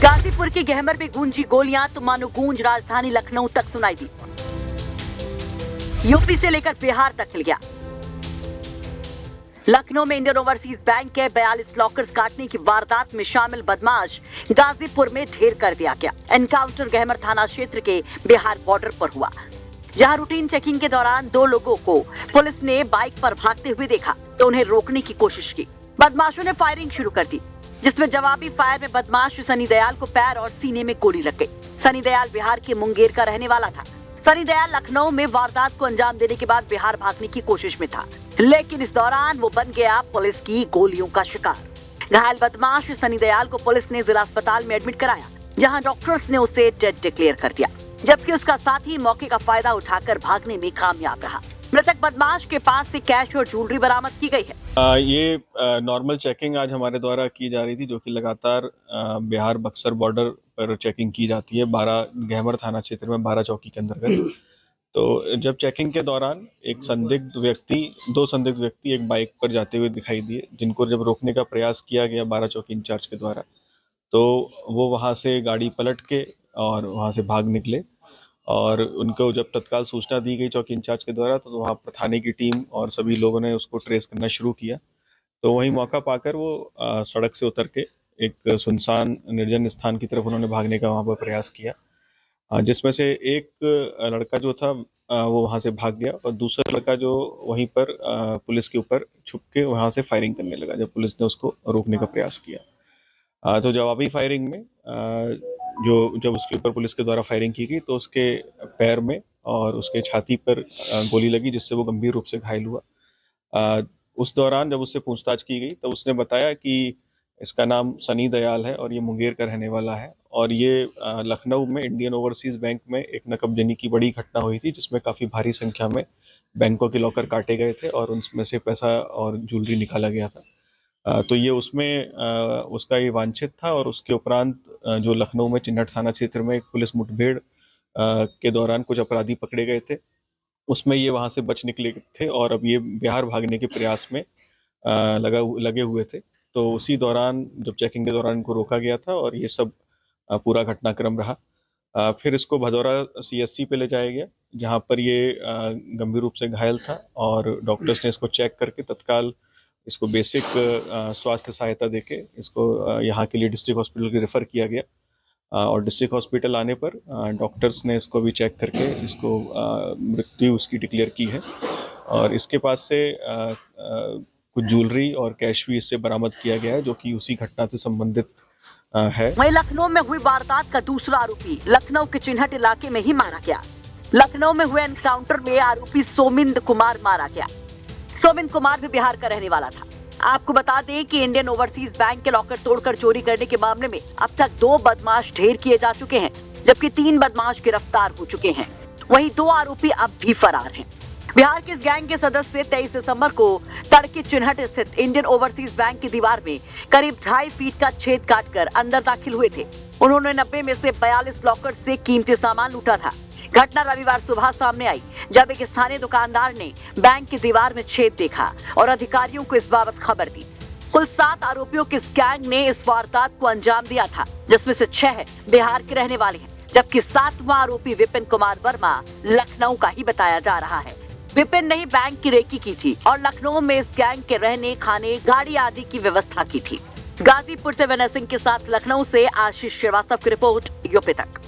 गाजीपुर के गहमर में गूंजी गोलियां तो मानो गूंज राजधानी लखनऊ तक सुनाई दी। यूपी से लेकर बिहार तक हिल गया। लखनऊ में इंडियन ओवरसीज बैंक के 42 लॉकर्स काटने की वारदात में शामिल बदमाश गाजीपुर में ढेर कर दिया गया। एनकाउंटर गहमर थाना क्षेत्र के बिहार बॉर्डर पर हुआ, जहां रूटीन चेकिंग के दौरान 2 लोगों को पुलिस ने बाइक पर भागते हुए देखा तो उन्हें रोकने की कोशिश की। बदमाशों ने फायरिंग शुरू कर दी, जिसमें जवाबी फायर में बदमाश सनी दयाल को पैर और सीने में गोली लग गई। सनी दयाल बिहार के मुंगेर का रहने वाला था। सनी दयाल लखनऊ में वारदात को अंजाम देने के बाद बिहार भागने की कोशिश में था, लेकिन इस दौरान वो बन गया पुलिस की गोलियों का शिकार। घायल बदमाश सनी दयाल को पुलिस ने जिला अस्पताल में एडमिट कराया, जहां डॉक्टर्स ने उसे डेड डिक्लेयर कर दिया, जबकि उसका साथी मौके का फायदा उठाकर भागने में कामयाब रहा। मृतक बदमाश के पास से कैश और ज्वेलरी बरामद की गई है। ये नॉर्मल चेकिंग आज हमारे द्वारा की जा रही थी, जो कि लगातार बिहार बक्सर बॉर्डर पर चेकिंग की जाती है। 12 गहमर थाना क्षेत्र में 12 चौकी के अंतर्गत। तो जब चेकिंग के दौरान दो संदिग्ध व्यक्ति एक बाइक पर जाते हुए दिखाई दिए, जिनको जब रोकने का प्रयास किया गया 12 चौकी इंचार्ज के द्वारा, तो वो वहां से गाड़ी पलट के और वहां से भाग निकले। और उनको जब तत्काल सूचना दी गई चौकी इंचार्ज के द्वारा, तो वहाँ पर थाने की टीम और सभी लोगों ने उसको ट्रेस करना शुरू किया। तो वहीं मौका पाकर वो सड़क से उतर के एक सुनसान निर्जन स्थान की तरफ उन्होंने भागने का वहाँ पर प्रयास किया, जिसमें से एक लड़का जो था वो वहाँ से भाग गया और दूसरा लड़का जो वहीं पर पुलिस के ऊपर छुप के वहाँ से फायरिंग करने लगा जब पुलिस ने उसको रोकने का प्रयास किया। तो जवाबी फायरिंग में जब उसके ऊपर पुलिस के द्वारा फायरिंग की गई, तो उसके पैर में और उसके छाती पर गोली लगी, जिससे वो गंभीर रूप से घायल हुआ। उस दौरान जब उससे पूछताछ की गई, तो उसने बताया कि इसका नाम सनी दयाल है और ये मुंगेर का रहने वाला है, और ये लखनऊ में इंडियन ओवरसीज बैंक में एक नकबजनी की बड़ी घटना हुई थी, जिसमें काफ़ी भारी संख्या में बैंकों के लॉकर काटे गए थे और उनमें से पैसा और ज्वेलरी निकाला गया था। तो ये उसमें उसका ये वांछित था। और उसके उपरांत जो लखनऊ में चिन्हट थाना क्षेत्र में एक पुलिस मुठभेड़ के दौरान कुछ अपराधी पकड़े गए थे, उसमें ये वहां से बच निकले थे और अब ये बिहार भागने के प्रयास में लगे हुए थे। तो उसी दौरान जब चेकिंग के दौरान इनको रोका गया था और ये सब पूरा घटनाक्रम रहा। फिर इसको भदौरा CSC पे ले जाया गया, जहाँ पर ये गंभीर रूप से घायल था और डॉक्टर्स ने इसको चेक करके तत्काल इसको बेसिक स्वास्थ्य सहायता देके इसको यहाँ के लिए डिस्ट्रिक्ट हॉस्पिटल के रेफर किया गया। और डिस्ट्रिक्ट हॉस्पिटल आने पर डॉक्टर्स ने इसको भी चेक करके इसको मृत्यु उसकी डिक्लेयर की है। और इसके पास से कुछ ज्वेलरी और कैश भी इससे बरामद किया गया है, जो कि उसी घटना से संबंधित है। वहीं लखनऊ में हुई वारदात का दूसरा आरोपी लखनऊ के चिन्हट इलाके में ही मारा गया। लखनऊ में हुए एनकाउंटर में आरोपी सोमिंद कुमार मारा गया। सोमिंद कुमार भी बिहार का रहने वाला था। आपको बता दें कि इंडियन ओवरसीज बैंक के लॉकर तोड़कर चोरी करने के मामले में अब तक 2 बदमाश ढेर किए जा चुके हैं, जबकि 3 बदमाश गिरफ्तार हो चुके हैं। वहीं 2 आरोपी अब भी फरार हैं। बिहार के इस गैंग के सदस्य 23 दिसंबर को तड़के चिन्हट स्थित इंडियन ओवरसीज बैंक की दीवार में करीब 2.5 फीट का छेद काटकर अंदर दाखिल हुए थे। उन्होंने 90 में से 42 लॉकर से कीमती सामान लूटा था। घटना रविवार सुबह सामने आई, जब एक स्थानीय दुकानदार ने बैंक की दीवार में छेद देखा और अधिकारियों को इस बाबत खबर दी। कुल 7 आरोपियों के इस गैंग ने इस वारदात को अंजाम दिया था, जिसमें से 6 बिहार के रहने वाले हैं, जबकि 7वां आरोपी विपिन कुमार वर्मा लखनऊ का ही बताया जा रहा है। विपिन ने ही बैंक की रेकी की थी और लखनऊ में इस गैंग के रहने, खाने, गाड़ी आदि की व्यवस्था की थी। गाजीपुर से विनय सिंह के साथ लखनऊ से आशीष श्रीवास्तव की रिपोर्ट, यूपी तक।